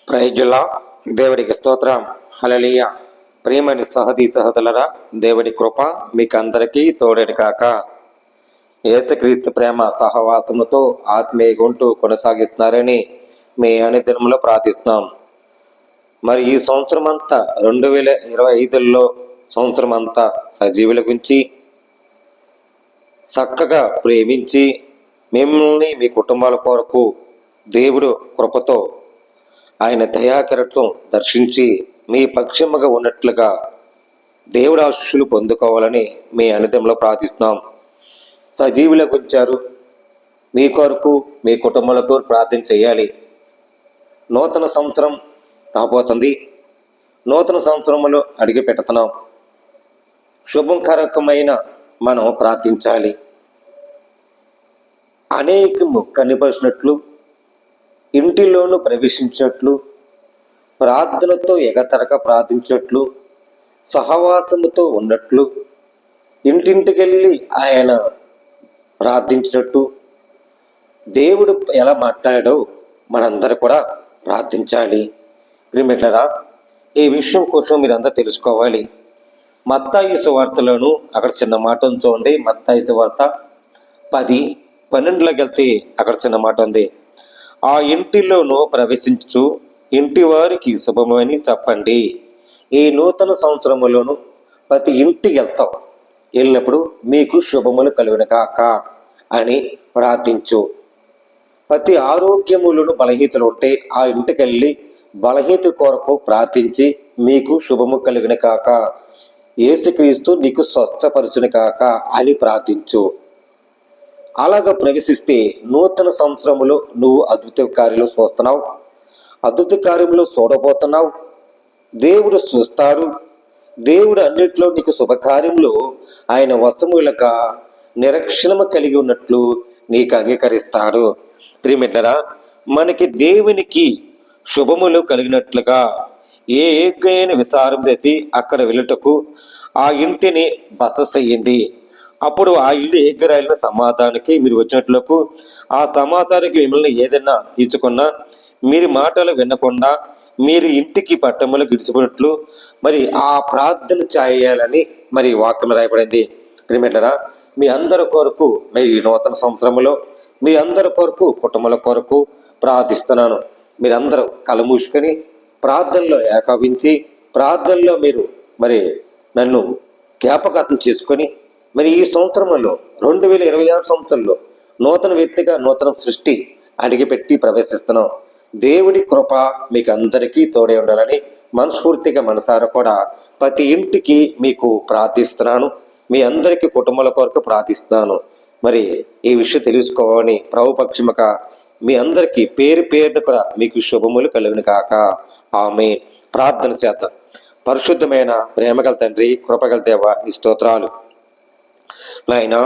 ప్రైజులా దేవుడికి స్తోత్రం. హల్లెలూయా. ప్రియమైన సహోదరులరా, దేవుడి కృప మీకు అందరికీ తోడేడు కాక. యేసుక్రీస్తు ప్రేమ సహవాసముతో ఆత్మీయ గుంటూ కొనసాగిస్తున్నారని మీ అనుదినంలో ప్రార్థిస్తున్నాం. మరి ఈ సంవత్సరం అంతా 2025లో సంవత్సరం అంతా సజీవుల గురించి చక్కగా ప్రేమించి మిమ్మల్ని మీ కుటుంబాల కొరకు దేవుడు కృపతో ఆయన దయాకరత్వం దర్శించి మీ పక్షముగా ఉన్నట్లుగా దేవుడు ఆశీస్సులు పొందుకోవాలని మీ అనుదినంలో ప్రార్థిస్తున్నాం. సజీవులకు ఉంచారు, మీ కొరకు మీ కుటుంబాలకు ప్రార్థన చేయాలి. నూతన సంవత్సరం రాబోతుంది. నూతన సంవత్సరంలో అడిగి పెడుతున్నాం. శుభకరకమైన మనం ప్రార్థించాలి. అనేకము కనిపరిచినట్లు, ఇంటిలోనూ ప్రవేశించినట్లు, ప్రార్థనతో ఎగతరక ప్రార్థించినట్లు, సహవాసముతో ఉన్నట్లు, ఇంటింటికెళ్ళి ఆయన ప్రార్థించినట్టు, దేవుడు ఎలా మాట్లాడాడో మనందరూ కూడా ప్రార్థించాలి. ప్రియమిత్రులారా, ఈ విషయం కోసం మీరంతా తెలుసుకోవాలి. మత్తయి సువార్తలోను అక్కడ చిన్న మాట చూడండి. మత్తయి సువార్త 10:12లోకి వెళ్తే అక్కడ చిన్న మాట ఉంది. ఆ ఇంటిలోనూ ప్రవేశించు ఇంటి వారికి శుభమని చెప్పండి. ఈ నూతన సంవత్సరములోను ప్రతి ఇంటికి వెళ్తాం. వెళ్ళినప్పుడు మీకు శుభములు కలుగును కాక అని ప్రార్థించు. ప్రతి ఆరోగ్యములను బలహీనతలు ఉంటే ఆ ఇంటికి వెళ్ళి బలహీనత కొరకు ప్రార్థించి మీకు శుభము కలుగును కాక, యేసుక్రీస్తు నీకు స్వస్థపరచును కాక అని ప్రార్థించు. అలాగ ప్రవేశిస్తే నూతన సంవత్సరములో నువ్వు అద్భుత కార్యాలు చూస్తున్నావు, అద్భుత కార్యములు చూడబోతున్నావు. దేవుడు చూస్తాడు. దేవుడు అన్నిట్లో నీకు శుభకార్యములు ఆయన వశములుగా నిరక్షణము కలిగి ఉన్నట్లు నీకు అంగీకరిస్తాడు. ప్రియమిత్రులారా, మనకి దేవునికి శుభములు కలిగినట్లుగా ఏ ఏకైన విచారం చేసి అక్కడ వెళ్ళుటకు ఆ ఇంటిని బస చెయ్యండి. అప్పుడు ఆ ఇల్లు ఏకరాయిన సమాధానానికి మీరు వచ్చినట్లకు, ఆ సమాధానానికి మిమ్మల్ని ఏదైనా తీసుకున్నా మీరు మాటలు వినకుండా మీరు ఇంటికి పట్టములు గిడిచిపోయినట్లు మరి ఆ ప్రార్థన చేయాలని మరి వాక్యం రాయబడింది. ప్రియమిత్రులారా, మీ అందరి కొరకు మరి ఈ నూతన సంవత్సరంలో మీ అందరి కొరకు కుటుంబాల కొరకు ప్రార్థిస్తున్నాను. మీరందరూ కళ్ళు మూసుకొని ప్రార్థనలో ఏకాభించి ప్రార్థనలో మీరు మరి నన్ను జ్ఞాపకార్థం చేసుకొని మరి ఈ సంవత్సరంలో 2026 సంవత్సరంలో నూతన వ్యక్తిగా నూతన సృష్టి అడిగిపెట్టి ప్రవేశిస్తున్నాం. దేవుడి కృప మీకు అందరికీ తోడే ఉండాలని మనస్ఫూర్తిగా మనసారా కూడా ప్రతి ఇంటికి మీకు ప్రార్థిస్తున్నాను. మీ అందరికీ కుటుంబాల కొరకు ప్రార్థిస్తున్నాను. మరి ఈ విషయం తెలుసుకోవాలని ప్రభుపక్షముగా మీ అందరికీ పేరు పేరున కూడా మీకు శుభములు కలుగును కాక. ఆమేన్. ప్రార్థన చేద్దాం. పరిశుద్ధమైన ప్రేమగల తండ్రి, కృపగల దేవ, నీ స్తోత్రాలు నాయనా.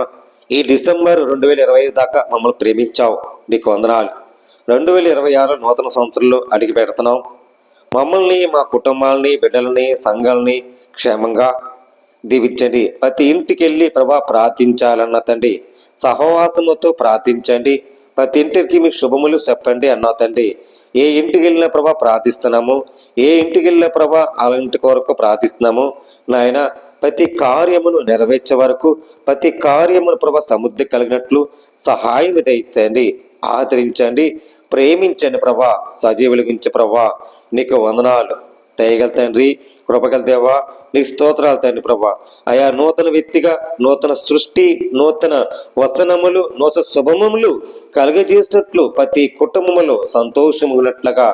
ఈ డిసెంబర్ 2025 దాకా మమ్మల్ని ప్రేమించావు, నీకు వందనాలు. 2026 నూతన సంవత్సరంలో అడిగి పెడుతున్నాం. మమ్మల్ని, మా కుటుంబాలని, బిడ్డలని, సంఘాలని క్షేమంగా దీవించండి. ప్రతి ఇంటికి వెళ్ళి ప్రభా ప్రార్థించాలన్న తండ్రి, సహవాసముతో ప్రార్థించండి. ప్రతి ఇంటికి మీకు శుభములు చెప్పండి అన్నా తండ్రి. ఏ ఇంటికి వెళ్ళిన ప్రభా ప్రార్థిస్తున్నాము, ఏ ఇంటికి వెళ్ళిన ప్రభా వాళ్ళ ఇంటి కొరకు ప్రార్థిస్తున్నాము నాయన. ప్రతి కార్యమును నెరవేర్చే వరకు ప్రతి కార్యమును ప్రభా సమృద్ధి కలిగినట్లు సహాయం దయచేయండి, ఆదరించండి, ప్రేమించండి ప్రభా. సజీవుల గురించి ప్రభా నీకు వందనాలు. దయగల తండ్రి, కృపగల దేవా, నీ స్తోత్రాలు తండ్రి ప్రభా. అయా నూతన వ్యక్తిగా నూతన సృష్టి, నూతన వసనములు, నూతన శుభములు కలుగజేసినట్లు ప్రతి కుటుంబములో సంతోషమున్నట్లుగా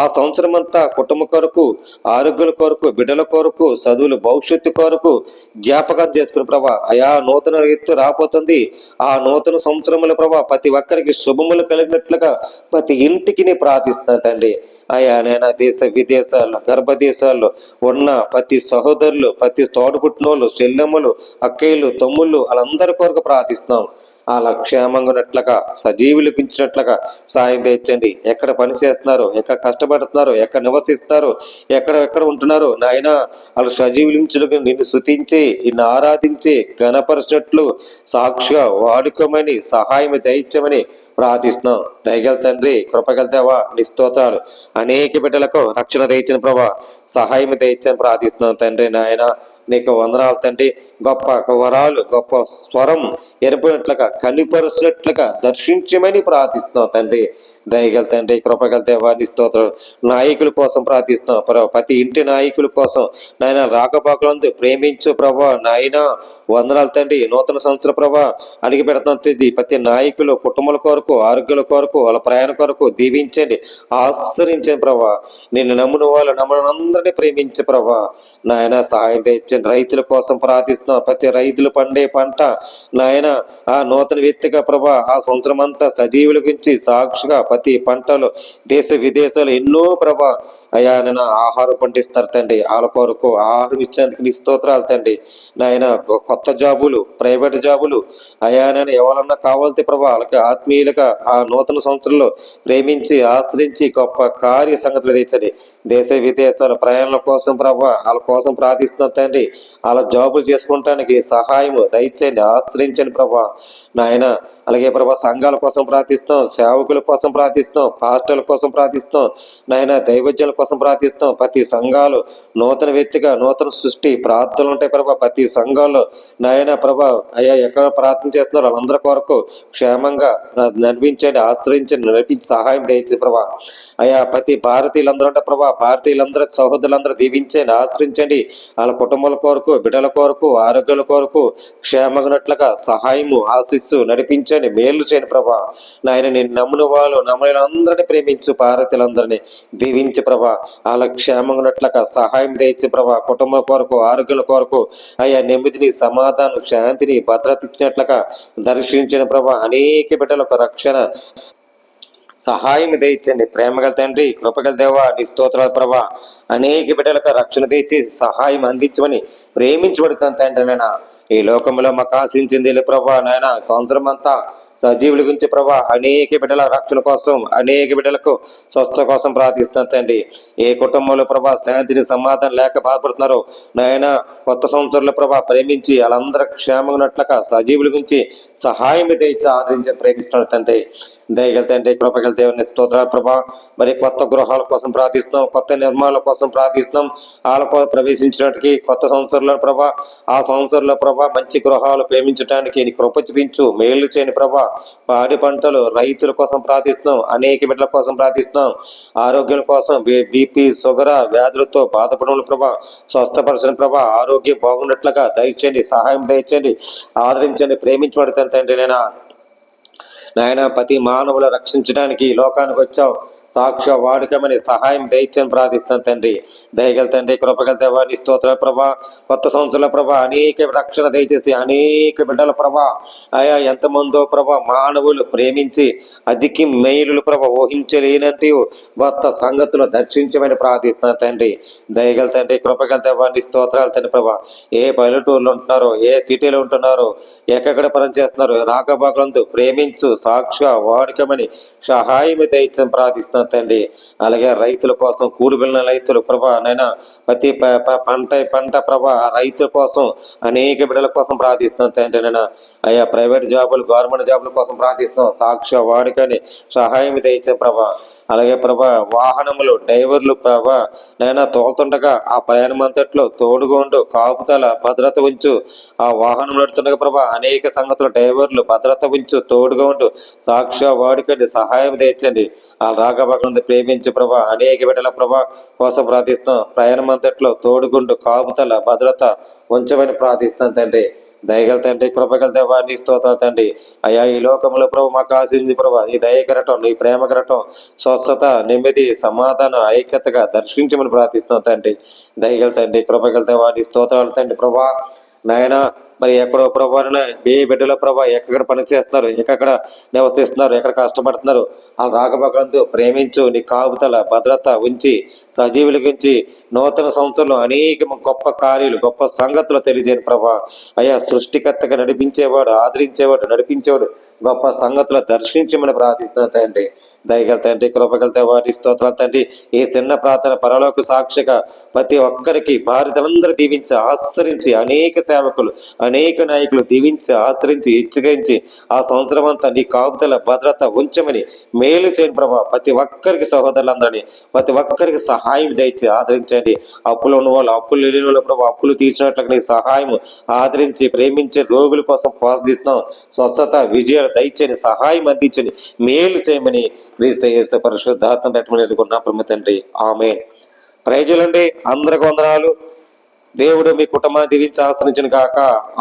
ఆ సంవత్సరం అంతా కుటుంబ కొరకు, ఆరోగ్యాల కొరకు, బిడ్డల కొరకు, చదువుల భవిష్యత్తు కొరకు జ్ఞాపకం చేసుకుని ప్రభా. అయా నూతన వ్యక్తి రాబోతుంది. ఆ నూతన సంవత్సరముల ప్రభా ప్రతి ఒక్కరికి శుభములు కలిగినట్లుగా ప్రతి ఇంటికి ప్రార్థిస్తున్నా తండ్రి. అయా నేను దేశ విదేశాల్లో, గర్భదేశాల్లో ఉన్న ప్రతి సహోదరులు, ప్రతి తోడుపుట్టినోళ్ళు, చెల్లెమ్మలు, అక్కయ్యలు, తమ్ముళ్ళు వాళ్ళందరి కొరకు ప్రార్థిస్తున్నాం. అలా క్షేమంగా ఉన్నట్లుగా సజీవులకు ఇచ్చినట్లుగా సాయం తెచ్చండి. ఎక్కడ పని చేస్తున్నారు, ఎక్కడ కష్టపడుతున్నారు, ఎక్కడ నివసిస్తున్నారు, ఎక్కడ ఉంటున్నారు నాయన, వాళ్ళు సజీవులించులకు నిన్ను స్తుతించి నిన్ను ఆరాధించి ఘనపరిచినట్లు సాక్షిగా వాడుకోమని సహాయం దయచమని ప్రార్థిస్తున్నాం. దయగల తండ్రి, కృపగల దేవా, నీ స్తోత్రాలు. అనేక బిడ్డలకు రక్షణ దయచిన ప్రభా, సహాయం దయచని ప్రార్థిస్తున్నాం తండ్రి. నాయన నీకు వందనాలు తండ్రి. గొప్ప వరాలు, గొప్ప స్వరం ఎరిపినట్లుగా కనిపరిచినట్లుగా దర్శించమని ప్రార్థిస్తున్నాం తండ్రి. దయగల తండ్రి, కృపగల దేవా, నీ స్తోత్రం. నాయకుల కోసం ప్రార్థిస్తున్నాం ప్రభా, ప్రతి ఇంటి నాయకుల కోసం నాయన రాకపాకులందు ప్రేమించు ప్రభా. నాయన వందనాలు తండ్రి. నూతన సంవత్సర ప్రభా అడిగి పెడతాం తండ్రి. ప్రతి నాయకులు కుటుంబాల కొరకు, ఆరోగ్యాల కొరకు, వాళ్ళ ప్రయాణ కొరకు దీవించండి, ఆశ్రయించండి ప్రభా. నిన్ను నమ్మున వాళ్ళు నమ్మనందరినీ ప్రేమించే ప్రభా. నాయన సహాయం తెచ్చండి. రైతుల కోసం ప్రార్థిస్తున్నాం. ప్రతి రైతులు పండే పంట నాయన ఆ నూతన వ్యక్తిగా ప్రభా ఆ సంవత్సరం అంతా సజీవుల గురించి సాక్షిగా ప్రతి పంటలు దేశ విదేశాలు ఎన్నో ప్రభా అయ్యా నేను ఆహారం పండిస్తారు తండ్రి. వాళ్ళ కొరకు ఆహారం ఇచ్చేందుకు నీ స్తోత్రాలు తండ్రి. నాయన కొత్త జాబులు, ప్రైవేట్ జాబులు అయ్యా నేను ఎవరన్నా కావాలితే ప్రభా వాళ్ళకి ఆత్మీయులుగా ఆ నూతన సంవత్సరంలో ప్రేమించి ఆశ్రయించి గొప్ప కార్య సంగతులు తెచ్చండి. దేశ విదేశాల ప్రయాణాల కోసం ప్రభా వాళ్ళ కోసం ప్రార్థిస్తున్నాం తండ్రి. వాళ్ళ జాబులు చేసుకుంటానికి సహాయము దయచేయండి, ఆశ్రయించండి ప్రభా. నాయన అలాగే ప్రభా సంఘాల కోసం ప్రార్థిస్తాం, సేవకుల కోసం ప్రార్థిస్తాం, పాస్టర్ల కోసం ప్రార్థిస్తాం, నాయన దైవజ్ఞుల కోసం ప్రార్థిస్తాం. ప్రతి సంఘాలు నూతన వ్యక్తిగా నూతన సృష్టి ప్రార్థనలు ఉంటాయి ప్రభా. ప్రతి సంఘాల్లో నాయన ప్రభా అయ్యా ఎక్కడ ప్రార్థన చేస్తున్నారో వాళ్ళందరి కొరకు క్షేమంగా నడిపించండి, ఆశ్రయించండి, నడిపించి సహాయం దయచేసి ప్రభా. అయ్యా ప్రతి భారతీయులందరూ అంటే ప్రభా భారతీయులందరూ సహోదరులందరూ దీవించండి, ఆశ్రయించండి. వాళ్ళ కుటుంబాల కొరకు, బిడ్డల కొరకు, ఆరోగ్యాల కొరకు క్షేమగినట్లుగా సహాయము ఆశిస్తూ నడిపించండి, మేలు చేయని ప్రభా. నాయన నేను నమ్మున వాళ్ళు నమ్మని అందరినీ ప్రేమించు, భారతీయులందరినీ దీవించి ప్రభా. వాళ్ళ క్షేమగినట్లుగా సహాయం తెచ్చి ప్రభా. కుటుంబం కొరకు, ఆరోగ్యాల కొరకు అయ్యా నెమ్మదిని, సమాధానం, శాంతిని, భద్రత ఇచ్చినట్లుగా దర్శించిన ప్రభా. అనేక బిడ్డలకు రక్షణ సహాయం దయచండి. ప్రేమగల తండ్రి, కృపగల దేవా, నీ స్తోత్రాలు ప్రభా. అనేక బిడ్డలకు రక్షణ తెచ్చి సహాయం అందించమని ప్రేమించబడుతాను తండ్రి. నాయన ఈ లోకంలో మాకు ఆశించింది ప్రభా. నాయన సంవత్సరం అంతా సజీవుల గురించి ప్రభా అనేక బిడ్డల రక్షణ కోసం, అనేక బిడ్డలకు స్వస్థ కోసం ప్రార్థిస్తున్నాను తండ్రి. ఏ కుటుంబంలో ప్రభా శాంతిని, సమాధానం లేక బాధపడుతున్నారో నాయన కొత్త సంవత్సరంలో ప్రభా ప్రేమించి వాళ్ళందరూ క్షేమంగా ఉన్నట్లుగా సజీవుల గురించి సహాయం తెచ్చి ఆదరించి ప్రేమిస్తున్నాడు తండ్రి. దయగల తండ్రి, కృపగల దేవుని స్తోత్రాలు ప్రభా. మరి కొత్త గృహాల కోసం ప్రార్థిస్తున్నాం, కొత్త నిర్మాణాల కోసం ప్రార్థిస్తున్నాం. వాళ్ళకు ప్రవేశించడానికి కొత్త సంవత్సరంలో ప్రభా ఆ సంవత్సరంలో ప్రభా మంచి గృహాలు ప్రేమించడానికి నీ కృప చూపించు, మేలు చేయని ప్రభా. పాడి పంటలు, రైతుల కోసం ప్రార్థిస్తున్నాం, అనేక బిడ్డల కోసం ప్రార్థిస్తున్నాం. ఆరోగ్యం కోసం బీపీ, షుగర్ వ్యాధులతో బాధపడడం ప్రభా స్వస్థపరచని ప్రభా. ఆరోగ్యం బాగున్నట్లుగా దయచేయండి, సహాయం దయచేయండి, ఆదరించండి, ప్రేమించబడతాను తండ్రి. నాయన ప్రతి మానవులు రక్షించడానికి లోకానికి వచ్చావు, సాక్ష వాడుకమని సహాయం దయచని ప్రార్థిస్తాను తండ్రి. దయగల తండ్రి, కృపగల దేవా, నీ స్తోత్రాల ప్రభా. కొత్త సంవత్సరాల ప్రభా అనేక రక్షణ దయచేసి అనేక బిడ్డల ప్రభా ఆయా ఎంతమందో ప్రభా మానవులు ప్రేమించి అధిక మేలులు ప్రభా ఊహించలేనంటి కొత్త సంగతులు దర్శించమని ప్రార్థిస్తున్నాను తండ్రి. దయగల తండ్రి, కృపగల దేవా, నీ స్తోత్రాలు తండ్రి ప్రభా. ఏ పల్లెటూరులో ఉంటున్నారో, ఏ సిటీలో ఉంటున్నారో, ఎక్కడ పని చేస్తున్నారు, రాకబాకులందు ప్రేమించు, సాక్షిగా వాడుకమని సహాయం దయచని ప్రార్థిస్తున్నాను తండ్రి. అలాగే రైతుల కోసం, కూడి వెళ్ళిన రైతులు ప్రభా నైనా ప్రతి పంట ప్రభా రైతుల కోసం అనేక బిడ్డల కోసం ప్రార్థిస్తున్నాను తండ్రి. నేను అయ్యా ప్రైవేట్ జాబులు, గవర్నమెంట్ జాబుల కోసం ప్రార్థిస్తున్నాం, సాక్షి వాడుకని సహాయం దయచని ప్రభా. అలాగే ప్రభా వాహనములు, డ్రైవర్లు ప్రభా నైనా తోలుతుండగా ఆ ప్రయాణం అంతట్లో తోడుగొండు, కాపుతల, భద్రత ఉంచు. ఆ వాహనం నడుతుండగా ప్రభా అనేక సంగతులు డ్రైవర్లు భద్రత ఉంచు, తోడుగా ఉండు, సాక్షి వాడుకండి, సహాయం తెచ్చండి. ఆ రాగభగం ప్రేమించు ప్రభా. అనేక బిడ్డల ప్రభా కోసం ప్రార్థిస్తున్నాం, ప్రయాణం అంతట్లో తోడుగుండు, కాపుతల, భద్రత ఉంచమని ప్రార్థిస్తాను తండ్రి. దయగల తండ్రి, కృపగల దేవా, నీ స్తోత్రాలు తండ్రి. అయ్యా ఈ లోకంలో ప్రభు మాకు ఆశించింది ప్రభా నీ దయకరటం, నీ ప్రేమకరటం, స్వస్థత, నెమ్మది, సమాధానం, ఐక్యతగా దర్శించమని ప్రార్థిస్తున్నాం తండ్రి. దయగల తండ్రి, కృపగల దేవా, నీ స్తోత్రాలు తండ్రి ప్రభా. నాయన మరి ఎక్కడో ప్రభా ఏ బిడ్డలో ప్రభా ఎక్కడ పని చేస్తున్నారు, ఎక్కడ నివసిస్తున్నారు, ఎక్కడ కష్టపడుతున్నారు, వాళ్ళు రాకపోకలంతో ప్రేమించు, నీ కాపుదల భద్రత ఉంచి సజీవులకించి నూతన సంవత్సరంలో అనేక గొప్ప కార్యాలు గొప్ప సంగతులు తెలియజేయను ప్రభా. అయ్యా సృష్టికర్తగా నడిపించేవాడు, ఆదరించేవాడు, నడిపించేవాడు గొప్ప సంగతులు దర్శించమని ప్రార్థిస్తున్నా తండ్రి. దయగల తండ్రి, కృపగల వాటి స్తోత్రాలు తండ్రి. ఈ చిన్న ప్రార్థన పరలోక సాక్షిగా ప్రతి ఒక్కరికి భారతలందరూ దీవించి ఆశ్రయించి అనేక సేవకులు అనేక నాయకులు దీవించి ఆశ్రయించి హెచ్చరించి ఆ సంవత్సరం అంతా నీ కాపుదల భద్రత ఉంచమని మేలు చేయని ప్రభా. ప్రతి ఒక్కరికి సహోదరులందరినీ ప్రతి ఒక్కరికి సహాయం దయచి ఆదరించండి. అప్పులు ఉన్న వాళ్ళు అప్పులు లేని వాళ్ళు ప్రభా అప్పులు తీర్చినట్లుగా నీ సహాయం ఆదరించి ప్రేమించే రోగుల కోసం ప్రార్థిస్తున్నాం. స్వస్థత విజయాలు దయచేని సహాయం అందించండి, మేలు చేయమని క్రీస్తు యేసు పరిశుద్ధాత్మ పెట్టమని ఎదుర్కొన్నా ప్రమి తండ్రి. ఆమేన్. ప్రైజులండి, అందరికి వందనాలు. దేవుడు మీ కుటుంబాన్ని దీవించి ఆశ్రయించిన కాక.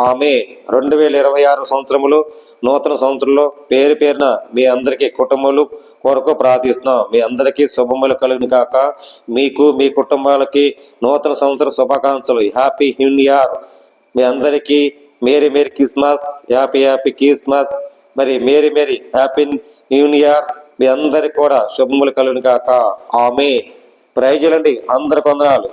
ఆమె 2026 సంవత్సరములు నూతన సంవత్సరంలో పేరు పేరున మీ అందరికీ కుటుంబాలు కొరకు ప్రార్థిస్తున్నాం. మీ అందరికీ శుభములు కలుగును కాక. మీకు మీ కుటుంబాలకి నూతన సంవత్సర శుభాకాంక్షలు. Happy new year. మీ అందరికీ merry merry Christmas, happy happy Christmas, మరి merry merry happy new year. మీ అందరికి కూడా శుభములు కలుగును కాక. ఆమె. ప్రైజులండి, అందరికి వందనాలు.